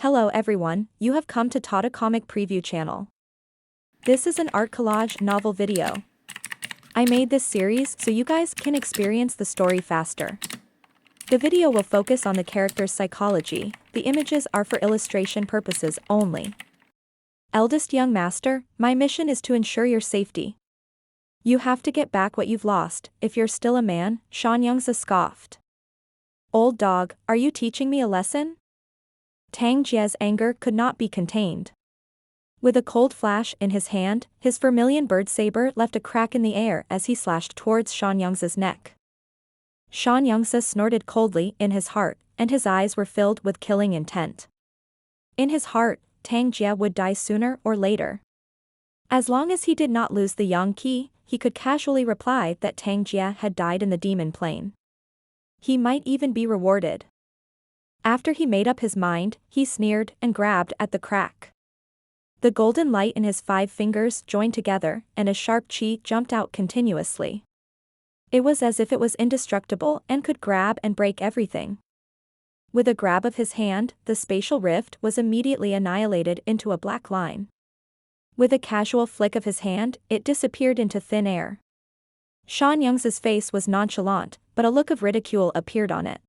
Hello everyone, you have come to Tata Comic Preview channel. This is an art collage novel video. I made this series so you guys can experience the story faster. The video will focus on the character's psychology, the images are for illustration purposes only. Eldest young master, my mission is to ensure your safety. You have to get back what you've lost, if you're still a man, Shan Youngsa scoffed. Old dog, are you teaching me a lesson? Tang Jie's anger could not be contained. With a cold flash in his hand, his vermilion bird saber left a crack in the air as he slashed towards Shan Youngsa's neck. Shan Youngsa snorted coldly in his heart, and his eyes were filled with killing intent. In his heart, Tang Jie would die sooner or later. As long as he did not lose the Yang Qi, he could casually reply that Tang Jie had died in the demon plane. He might even be rewarded. After he made up his mind, he sneered and grabbed at the crack. The golden light in his 5 fingers joined together, and a sharp qi jumped out continuously. It was as if it was indestructible and could grab and break everything. With a grab of his hand, the spatial rift was immediately annihilated into a black line. With a casual flick of his hand, it disappeared into thin air. Shan Youngsa's face was nonchalant, but a look of ridicule appeared on it.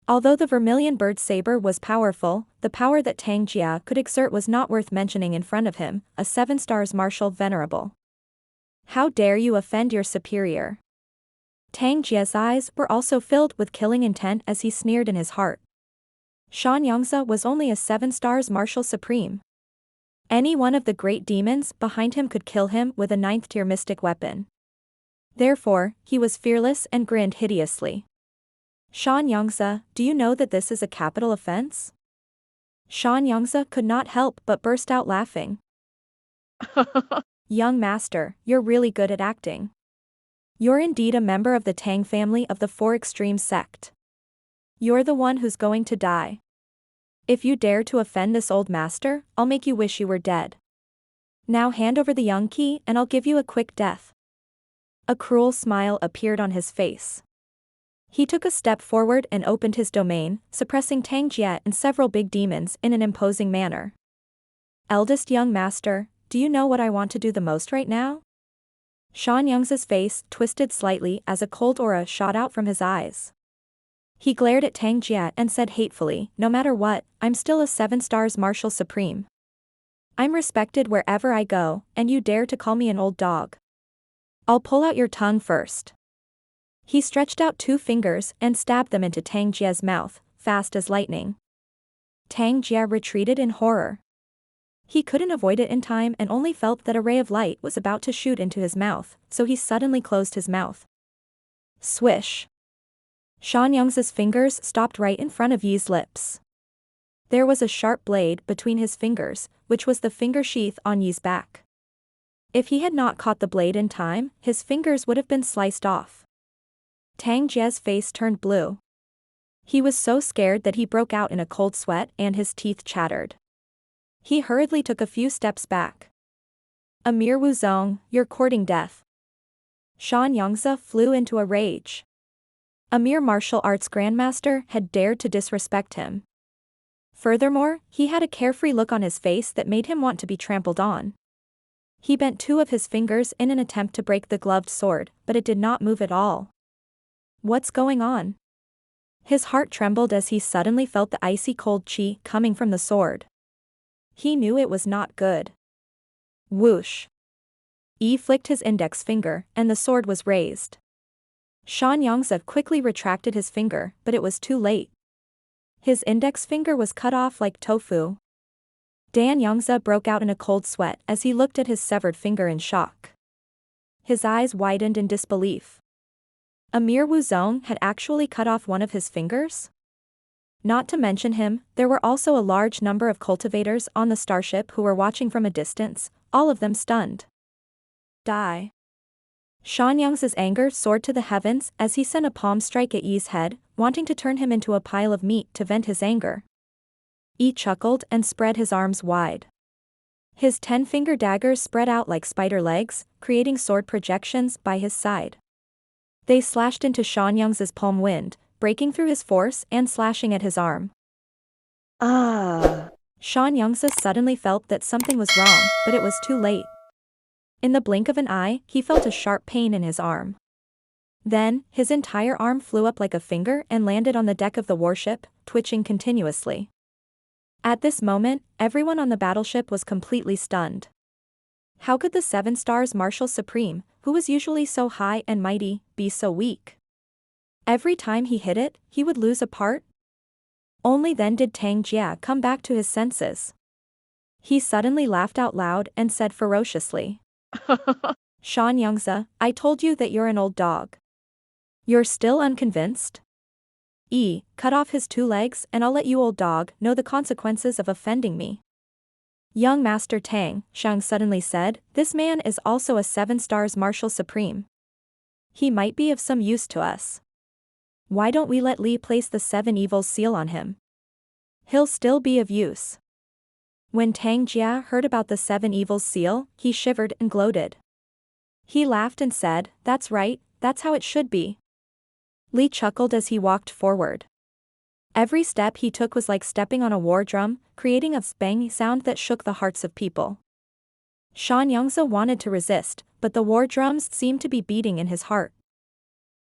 Although the vermilion bird saber was powerful, the power that Tang Jie could exert was not worth mentioning in front of him, a 7 stars martial venerable. How dare you offend your superior? Tang Jie's eyes were also filled with killing intent as he sneered in his heart. Shan Youngsa was only a 7 stars martial supreme. Any one of the great demons behind him could kill him with a 9th tier mystic weapon. Therefore, he was fearless and grinned hideously. Shan Youngsa, do you know that this is a capital offense? Shan Youngsa could not help but burst out laughing. Young master, you're really good at acting. You're indeed a member of the Tang family of the 4 extreme sect. You're the one who's going to die. If you dare to offend this old master, I'll make you wish you were dead. Now hand over the Yang Qi and I'll give you a quick death. A cruel smile appeared on his face. He took a step forward and opened his domain, suppressing Tang Jie and several big demons in an imposing manner. Eldest young master, do you know what I want to do the most right now? Shan Youngsa's face twisted slightly as a cold aura shot out from his eyes. He glared at Tang Jie and said hatefully, no matter what, I'm still a 7 stars martial supreme. I'm respected wherever I go, and you dare to call me an old dog. I'll pull out your tongue first. He stretched out 2 fingers and stabbed them into Tang Jie's mouth, fast as lightning. Tang Jie retreated in horror. He couldn't avoid it in time and only felt that a ray of light was about to shoot into his mouth, so he suddenly closed his mouth. Swish! Shan Youngsa's fingers stopped right in front of Yi's lips. There was a sharp blade between his fingers, which was the finger sheath on Yi's back. If he had not caught the blade in time, his fingers would have been sliced off. Tang Jie's face turned blue. He was so scared that he broke out in a cold sweat and his teeth chattered. He hurriedly took a few steps back. Amir Wuzong, you're courting death. Shan Youngsa flew into a rage. Amir martial arts grandmaster had dared to disrespect him. Furthermore, he had a carefree look on his face that made him want to be trampled on. He bent 2 of his fingers in an attempt to break the gloved sword, but it did not move at all. What's going on? His heart trembled as he suddenly felt the icy cold qi coming from the sword. He knew it was not good. Whoosh! Yi flicked his index finger, and the sword was raised. Shan Youngsa quickly retracted his finger, but it was too late. His index finger was cut off like tofu. Dan Youngsa broke out in a cold sweat as he looked at his severed finger in shock. His eyes widened in disbelief. Amir Wuzong had actually cut off one of his fingers? Not to mention him, there were also a large number of cultivators on the starship who were watching from a distance, all of them stunned. Die. Shan Youngsa's anger soared to the heavens as he sent a palm strike at Yi's head, wanting to turn him into a pile of meat to vent his anger. Yi chuckled and spread his arms wide. His 10-finger daggers spread out like spider legs, creating sword projections by his side. They slashed into Shan Youngsa's palm wind, breaking through his force and slashing at his arm. Ah! Shan Yongsa suddenly felt that something was wrong, but it was too late. In the blink of an eye, he felt a sharp pain in his arm. Then, his entire arm flew up like a finger and landed on the deck of the warship, twitching continuously. At this moment, everyone on the battleship was completely stunned. How could the 7 Stars Marshal Supreme, who was usually so high and mighty, be so weak? Every time he hit it, he would lose a part? Only then did Tang Jia come back to his senses. He suddenly laughed out loud and said ferociously. Shan Yongza, I told you that you're an old dog. You're still unconvinced? Cut off his 2 legs and I'll let you old dog know the consequences of offending me. Young Master Tang, Shang suddenly said, this man is also a 7 Stars Marshal Supreme. He might be of some use to us. Why don't we let Li place the 7 Evils seal on him? He'll still be of use. When Tang Jia heard about the 7 Evils seal, he shivered and gloated. He laughed and said, that's right, that's how it should be. Li chuckled as he walked forward. Every step he took was like stepping on a war drum, creating a bang sound that shook the hearts of people. Shan Yongza wanted to resist, but the war drums seemed to be beating in his heart.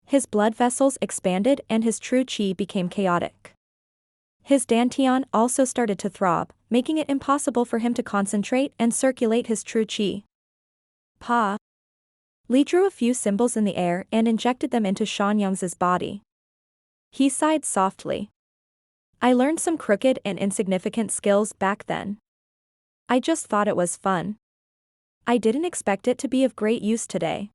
His blood vessels expanded and his true qi became chaotic. His dantian also started to throb, making it impossible for him to concentrate and circulate his true qi. Pa. Li drew a few symbols in the air and injected them into Shan Yongza's body. He sighed softly. I learned some crooked and insignificant skills back then. I just thought it was fun. I didn't expect it to be of great use today.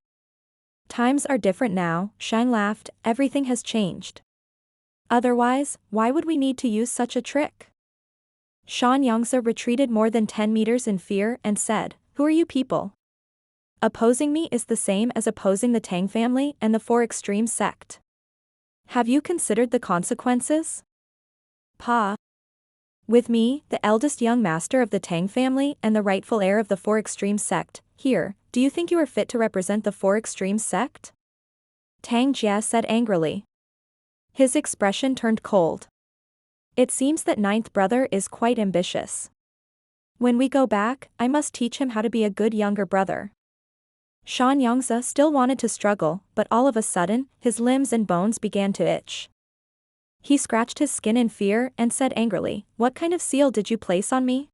Times are different now, Shang laughed, everything has changed. Otherwise, why would we need to use such a trick? Shan Yongza retreated more than 10 meters in fear and said, who are you people? Opposing me is the same as opposing the Tang family and the 4 Extreme sect. Have you considered the consequences? Pa. With me, the eldest young master of the Tang family and the rightful heir of the 4 Extreme sect, here, do you think you are fit to represent the 4 Extreme sect? Tang Jia said angrily. His expression turned cold. It seems that 9th brother is quite ambitious. When we go back, I must teach him how to be a good younger brother. Shan Yongza still wanted to struggle, but all of a sudden, his limbs and bones began to itch. He scratched his skin in fear and said angrily, what kind of seal did you place on me?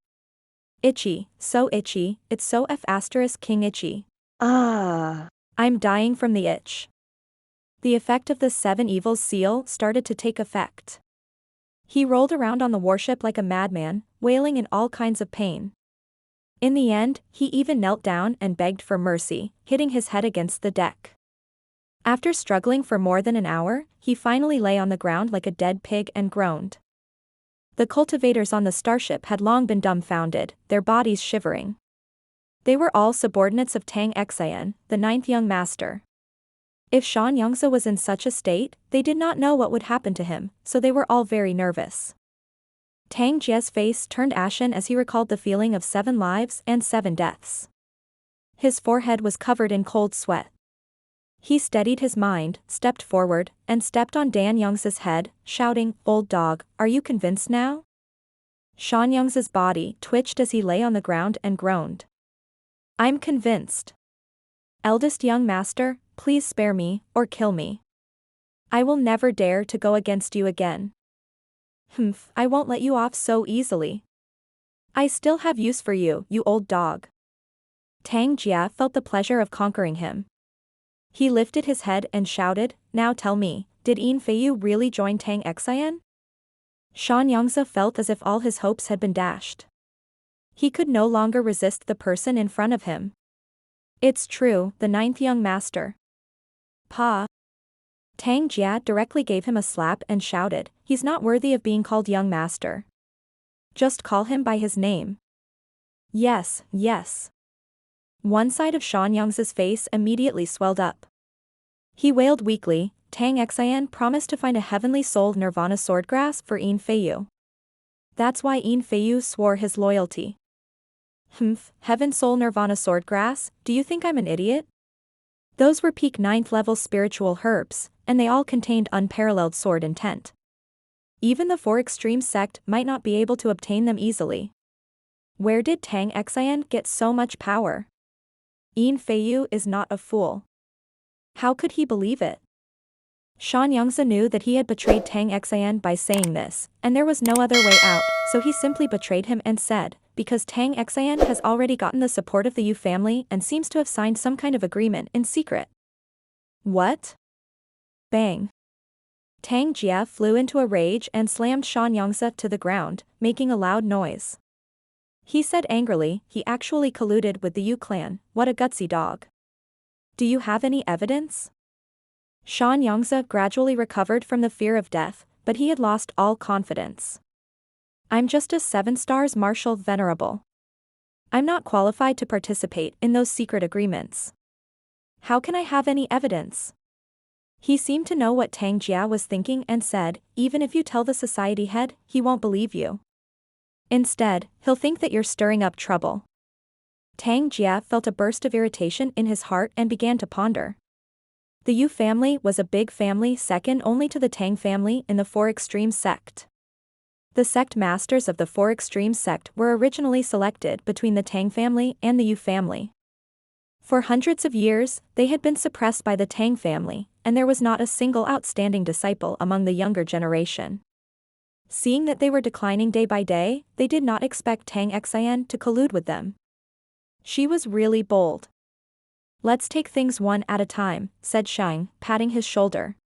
Itchy, so itchy, it's so King itchy. I'm dying from the itch. The effect of the 7 Evils seal started to take effect. He rolled around on the warship like a madman, wailing in all kinds of pain. In the end, he even knelt down and begged for mercy, hitting his head against the deck. After struggling for more than an hour, he finally lay on the ground like a dead pig and groaned. The cultivators on the starship had long been dumbfounded, their bodies shivering. They were all subordinates of Tang Xian, the 9th young master. If Shan Yongza was in such a state, they did not know what would happen to him, so they were all very nervous. Tang Jia's face turned ashen as he recalled the feeling of 7 lives and 7 deaths. His forehead was covered in cold sweat. He steadied his mind, stepped forward, and stepped on Dan Yongza's head, shouting, old dog, are you convinced now? Shan Yongza's body twitched as he lay on the ground and groaned. I'm convinced. Eldest young master, please spare me, or kill me. I will never dare to go against you again. I won't let you off so easily. I still have use for you, you old dog. Tang Jia felt the pleasure of conquering him. He lifted his head and shouted, now tell me, did Yin Feiyu really join Tang Xian? Shan Yongza felt as if all his hopes had been dashed. He could no longer resist the person in front of him. It's true, the 9th young master. Pa. Tang Jia directly gave him a slap and shouted, he's not worthy of being called young master. Just call him by his name. Yes, yes. One side of Shan Yongza's face immediately swelled up. He wailed weakly, Tang Xian promised to find a heavenly soul nirvana swordgrass for Yin Feiyu. That's why Yin Feiyu swore his loyalty. Heaven soul nirvana swordgrass, do you think I'm an idiot? Those were peak 9th level spiritual herbs, and they all contained unparalleled sword intent. Even the 4 Extreme sect might not be able to obtain them easily. Where did Tang Xian get so much power? Yin Feiyu is not a fool. How could he believe it? Shan Yongzi knew that he had betrayed Tang Xian by saying this, and there was no other way out, so he simply betrayed him and said, because Tang Xian has already gotten the support of the Yu family and seems to have signed some kind of agreement in secret. What? Bang. Tang Jia flew into a rage and slammed Shan Yongzi to the ground, making a loud noise. He said angrily, he actually colluded with the Yu clan, what a gutsy dog. Do you have any evidence? Shan Yongzi gradually recovered from the fear of death, but he had lost all confidence. I'm just a 7 stars martial venerable. I'm not qualified to participate in those secret agreements. How can I have any evidence? He seemed to know what Tang Jia was thinking and said, even if you tell the society head, he won't believe you. Instead, he'll think that you're stirring up trouble. Tang Jia felt a burst of irritation in his heart and began to ponder. The Yu family was a big family second only to the Tang family in the Four Extremes sect. The sect masters of the Four Extremes sect were originally selected between the Tang family and the Yu family. For hundreds of years, they had been suppressed by the Tang family, and there was not a single outstanding disciple among the younger generation. Seeing that they were declining day by day, they did not expect Tang Xian to collude with them. She was really bold. Let's take things one at a time, said Shang, patting his shoulder.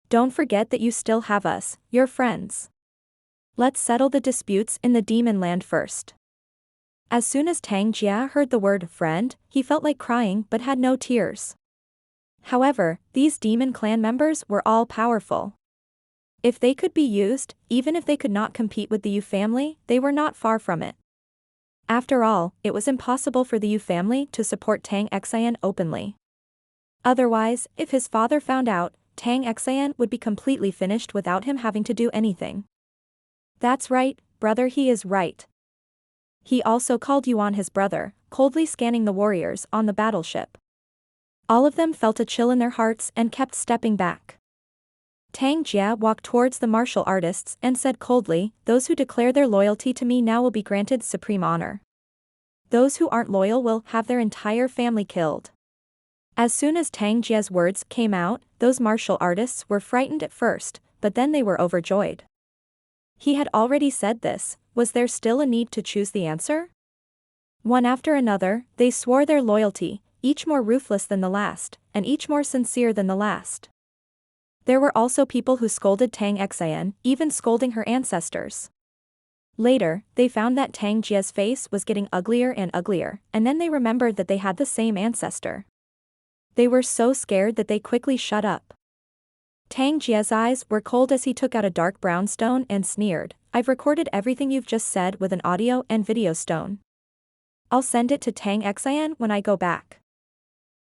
Don't forget that you still have us, your friends. Let's settle the disputes in the demon land first. As soon as Tang Jia heard the word friend, he felt like crying but had no tears. However, these demon clan members were all powerful. If they could be used, even if they could not compete with the Yu family, they were not far from it. After all, it was impossible for the Yu family to support Tang Xian openly. Otherwise, if his father found out, Tang Xian would be completely finished without him having to do anything. That's right, brother, he is right. He also called Yuan his brother, coldly scanning the warriors on the battleship. All of them felt a chill in their hearts and kept stepping back. Tang Jia walked towards the martial artists and said coldly, those who declare their loyalty to me now will be granted supreme honor. Those who aren't loyal will have their entire family killed. As soon as Tang Jia's words came out, those martial artists were frightened at first, but then they were overjoyed. He had already said this, was there still a need to choose the answer? One after another, they swore their loyalty, each more ruthless than the last, and each more sincere than the last. There were also people who scolded Tang Xian, even scolding her ancestors. Later, they found that Tang Jia's face was getting uglier and uglier, and then they remembered that they had the same ancestor. They were so scared that they quickly shut up. Tang Jia's eyes were cold as he took out a dark brown stone and sneered, I've recorded everything you've just said with an audio and video stone. I'll send it to Tang Xian when I go back.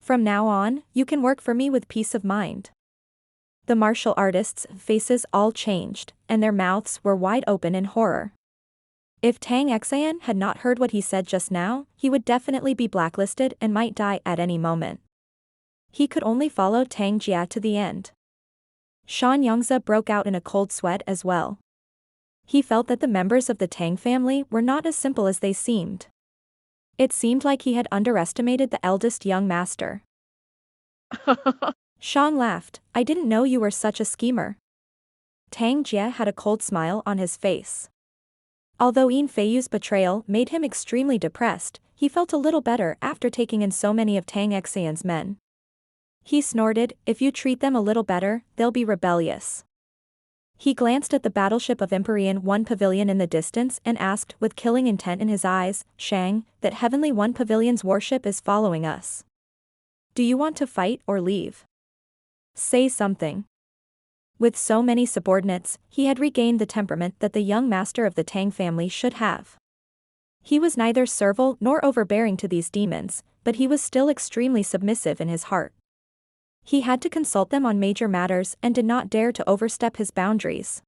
From now on, you can work for me with peace of mind. The martial artists' faces all changed, and their mouths were wide open in horror. If Tang Xian had not heard what he said just now, he would definitely be blacklisted and might die at any moment. He could only follow Tang Jia to the end. Shan Yongzi broke out in a cold sweat as well. He felt that the members of the Tang family were not as simple as they seemed. It seemed like he had underestimated the eldest young master. Shang laughed, I didn't know you were such a schemer. Tang Jia had a cold smile on his face. Although Yin Feiyu's betrayal made him extremely depressed, he felt a little better after taking in so many of Tang Xian's men. He snorted, if you treat them a little better, they'll be rebellious. He glanced at the battleship of Empyrean One Pavilion in the distance and asked, with killing intent in his eyes, Shang, that Heavenly One Pavilion's warship is following us. Do you want to fight or leave? Say something. With so many subordinates, he had regained the temperament that the young master of the Tang family should have. He was neither servile nor overbearing to these demons, but he was still extremely submissive in his heart. He had to consult them on major matters and did not dare to overstep his boundaries.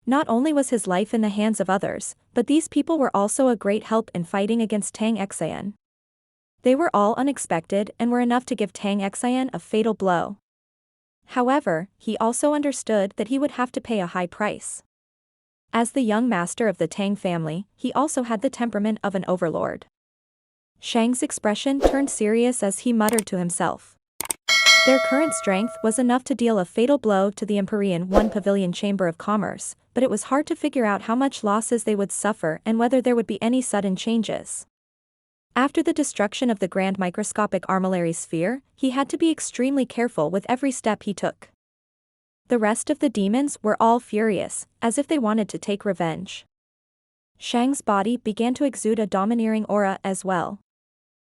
Not only was his life in the hands of others, but these people were also a great help in fighting against Tang Xian. They were all unexpected and were enough to give Tang Xian a fatal blow. However, he also understood that he would have to pay a high price. As the young master of the Tang family, he also had the temperament of an overlord. Shang's expression turned serious as he muttered to himself. Their current strength was enough to deal a fatal blow to the Empyrean One Pavilion Chamber of Commerce, but it was hard to figure out how much losses they would suffer and whether there would be any sudden changes. After the destruction of the Grand Microscopic Armillary Sphere, he had to be extremely careful with every step he took. The rest of the demons were all furious, as if they wanted to take revenge. Shang's body began to exude a domineering aura as well.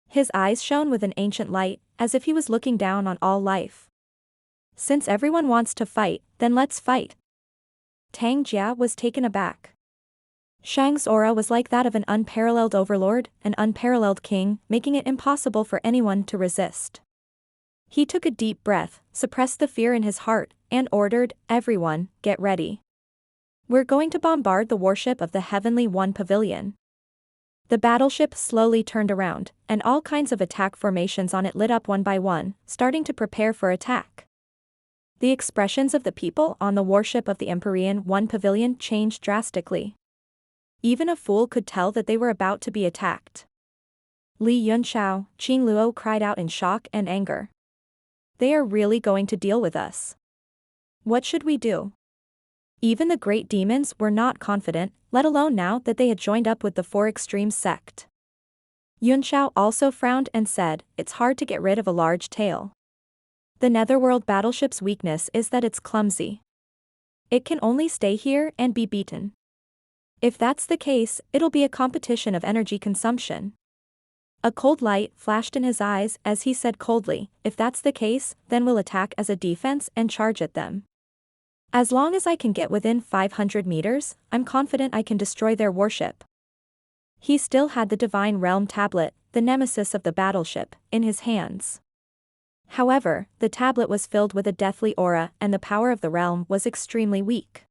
His eyes shone with an ancient light, as if he was looking down on all life. Since everyone wants to fight, then let's fight. Tang Jia was taken aback. Shang's aura was like that of an unparalleled overlord, an unparalleled king, making it impossible for anyone to resist. He took a deep breath, suppressed the fear in his heart, and ordered, "Everyone, get ready. We're going to bombard the warship of the Heavenly One Pavilion." The battleship slowly turned around, and all kinds of attack formations on it lit up one by one, starting to prepare for attack. The expressions of the people on the warship of the Empyrean One Pavilion changed drastically. Even a fool could tell that they were about to be attacked. Li Yunxiao, Qing Luo cried out in shock and anger. They are really going to deal with us. What should we do? Even the great demons were not confident, let alone now that they had joined up with the Four Extremes sect. Yunxiao also frowned and said, "It's hard to get rid of a large tail. The Netherworld battleship's weakness is that it's clumsy. It can only stay here and be beaten. If that's the case, it'll be a competition of energy consumption." A cold light flashed in his eyes as he said coldly, "If that's the case, then we'll attack as a defense and charge at them. As long as I can get within 500 meters, I'm confident I can destroy their warship." He still had the Divine Realm tablet, the nemesis of the battleship, in his hands. However, the tablet was filled with a deathly aura and the power of the realm was extremely weak.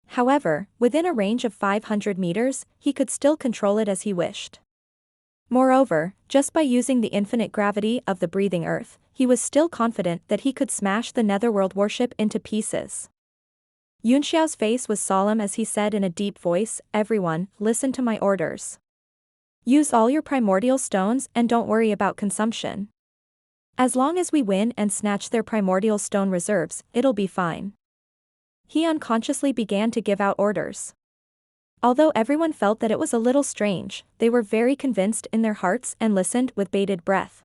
However, within a range of 500 meters, he could still control it as he wished. Moreover, just by using the infinite gravity of the breathing earth, he was still confident that he could smash the Netherworld warship into pieces. Yunxiao's face was solemn as he said in a deep voice, "Everyone, listen to my orders. Use all your primordial stones and don't worry about consumption. As long as we win and snatch their primordial stone reserves, it'll be fine." He unconsciously began to give out orders. Although everyone felt that it was a little strange, they were very convinced in their hearts and listened with bated breath.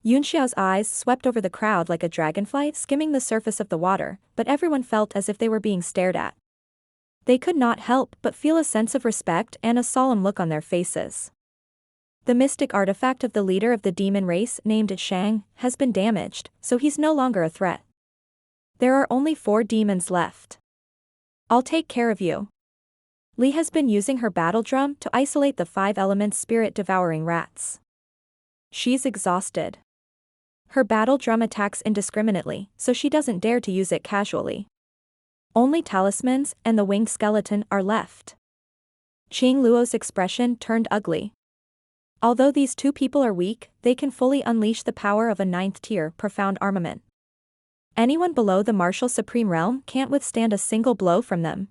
Yunxiao's eyes swept over the crowd like a dragonfly skimming the surface of the water, but everyone felt as if they were being stared at. They could not help but feel a sense of respect and a solemn look on their faces. The mystic artifact of the leader of the demon race named Shang has been damaged, so he's no longer a threat. There are only 4 demons left. I'll take care of you. Li has been using her battle drum to isolate the 5 elements spirit-devouring rats. She's exhausted. Her battle drum attacks indiscriminately, so she doesn't dare to use it casually. Only talismans and the winged skeleton are left. Qing Luo's expression turned ugly. Although these 2 people are weak, they can fully unleash the power of a 9th-tier profound armament. Anyone below the martial supreme realm can't withstand a single blow from them.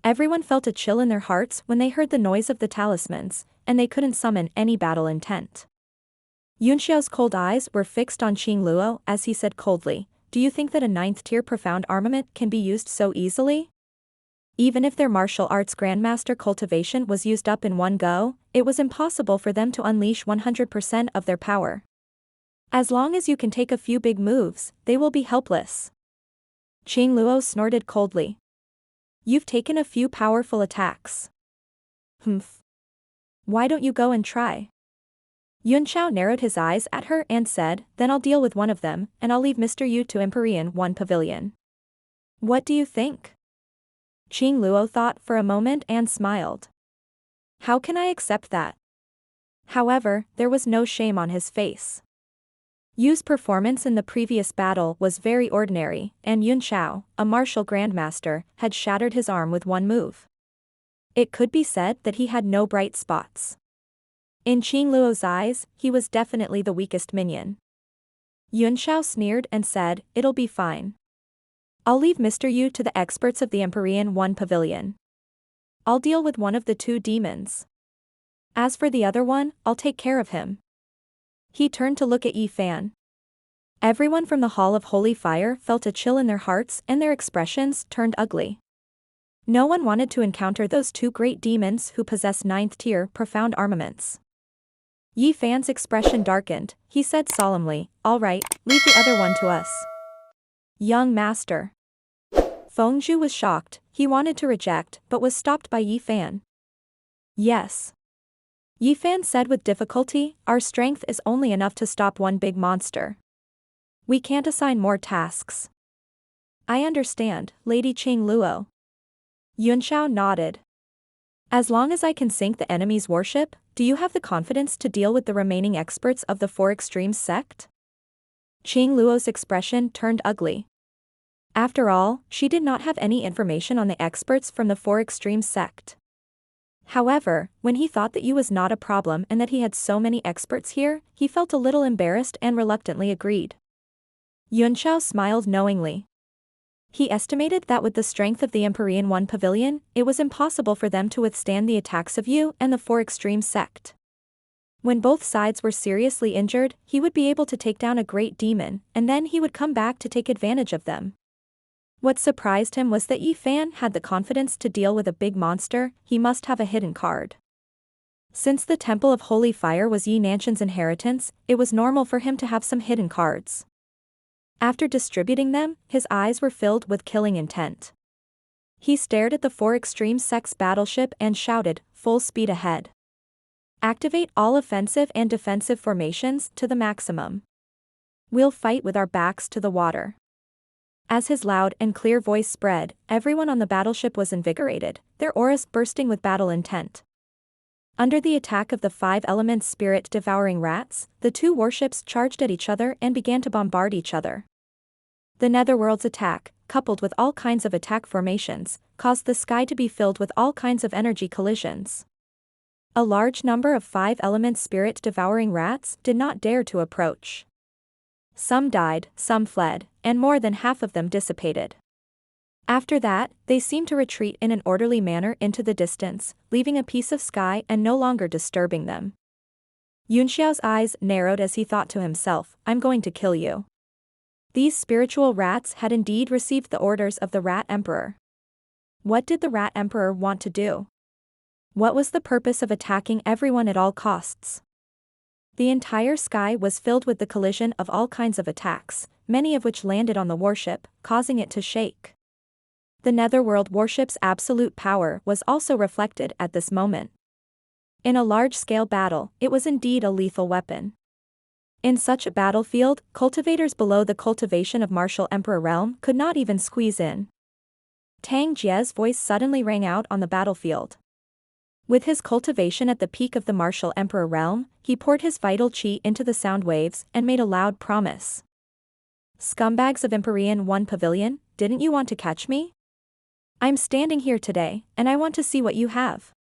Everyone felt a chill in their hearts when they heard the noise of the talismans, and they couldn't summon any battle intent. Yunxiao's cold eyes were fixed on Qing Luo as he said coldly, "Do you think that a 9th-tier profound armament can be used so easily? Even if their martial arts grandmaster cultivation was used up in one go, it was impossible for them to unleash 100% of their power. As long as you can take a few big moves, they will be helpless." Qing Luo snorted coldly. "You've taken a few powerful attacks. Humph. Why don't you go and try?" Yunxiao narrowed his eyes at her and said, "Then I'll deal with one of them, and I'll leave Mr. Yu to Empyrean One Pavilion. What do you think?" Qing Luo thought for a moment and smiled. "How can I accept that?" However, there was no shame on his face. Yu's performance in the previous battle was very ordinary, and Yunxiao, a martial grandmaster, had shattered his arm with one move. It could be said that he had no bright spots. In Qing Luo's eyes, he was definitely the weakest minion. Yunxiao sneered and said, "It'll be fine. I'll leave Mr. Yu to the experts of the Empyrean One Pavilion. I'll deal with one of the two demons. As for the other one, I'll take care of him. He turned to look at Yi Fan. Everyone from the Hall of Holy Fire felt a chill in their hearts and their expressions turned ugly. No one wanted to encounter those two great demons who possess 9th-tier profound armaments. Yi Fan's expression darkened. He said solemnly, "All right, leave the other one to us." Young master. Feng Zhu was shocked. He wanted to reject, but was stopped by Yi Fan. Yes. Yi Fan said with difficulty, "Our strength is only enough to stop one big monster. We can't assign more tasks." "I understand, Lady Qing Luo." Yunxiao nodded. "As long as I can sink the enemy's warship, do you have the confidence to deal with the remaining experts of the Four Extremes sect?" Qing Luo's expression turned ugly. After all, she did not have any information on the experts from the Four Extremes sect. However, when he thought that Yu was not a problem and that he had so many experts here, he felt a little embarrassed and reluctantly agreed. Yunxiao smiled knowingly. He estimated that with the strength of the Empyrean One Pavilion, it was impossible for them to withstand the attacks of Yu and the Four Extremes sect. When both sides were seriously injured, he would be able to take down a great demon, and then he would come back to take advantage of them. What surprised him was that Yi Fan had the confidence to deal with a big monster. He must have a hidden card. Since the Temple of Holy Fire was Yi Nanshan's inheritance, it was normal for him to have some hidden cards. After distributing them, his eyes were filled with killing intent. He stared at the Four Extremes sect's battleship and shouted, "Full speed ahead. Activate all offensive and defensive formations to the maximum. We'll fight with our backs to the water." As his loud and clear voice spread, everyone on the battleship was invigorated, their auras bursting with battle intent. Under the attack of the 5 elements spirit-devouring rats, the two warships charged at each other and began to bombard each other. The Netherworld's attack, coupled with all kinds of attack formations, caused the sky to be filled with all kinds of energy collisions. A large number of 5 elements spirit-devouring rats did not dare to approach. Some died, some fled, and more than half of them dissipated. After that, they seemed to retreat in an orderly manner into the distance, leaving a piece of sky and no longer disturbing them. Yunxiao's eyes narrowed as he thought to himself, "I'm going to kill you." These spiritual rats had indeed received the orders of the Rat Emperor. What did the Rat Emperor want to do? What was the purpose of attacking everyone at all costs? The entire sky was filled with the collision of all kinds of attacks, many of which landed on the warship, causing it to shake. The Netherworld warship's absolute power was also reflected at this moment. In a large-scale battle, it was indeed a lethal weapon. In such a battlefield, cultivators below the cultivation of Martial Emperor realm could not even squeeze in. Tang Jie's voice suddenly rang out on the battlefield. With his cultivation at the peak of the Martial Emperor realm, he poured his vital qi into the sound waves and made a loud promise. "Scumbags of Empyrean One Pavilion, didn't you want to catch me? I'm standing here today, and I want to see what you have."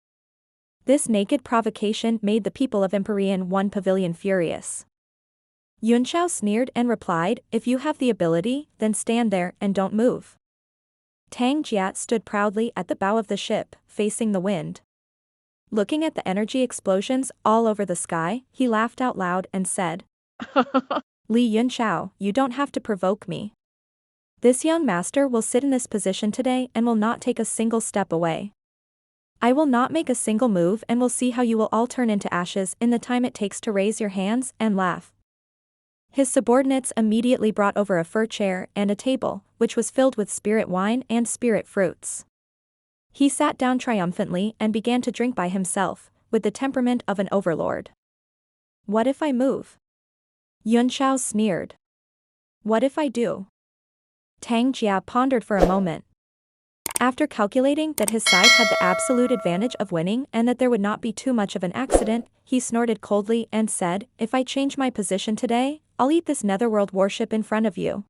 This naked provocation made the people of Empyrean One Pavilion furious. Yunxiao sneered and replied, "If you have the ability, then stand there and don't move." Tang Jiat stood proudly at the bow of the ship, facing the wind. Looking at the energy explosions all over the sky, he laughed out loud and said, "Li Yunxiao, you don't have to provoke me. This young master will sit in this position today and will not take a single step away. I will not make a single move and will see how you will all turn into ashes in the time it takes to raise your hands and laugh." His subordinates immediately brought over a fur chair and a table, which was filled with spirit wine and spirit fruits. He sat down triumphantly and began to drink by himself, with the temperament of an overlord. "What if I move?" Yunxiao sneered. "What if I do?" Tang Jia pondered for a moment. After calculating that his side had the absolute advantage of winning and that there would not be too much of an accident, he snorted coldly and said, "If I change my position today, I'll eat this Netherworld warship in front of you."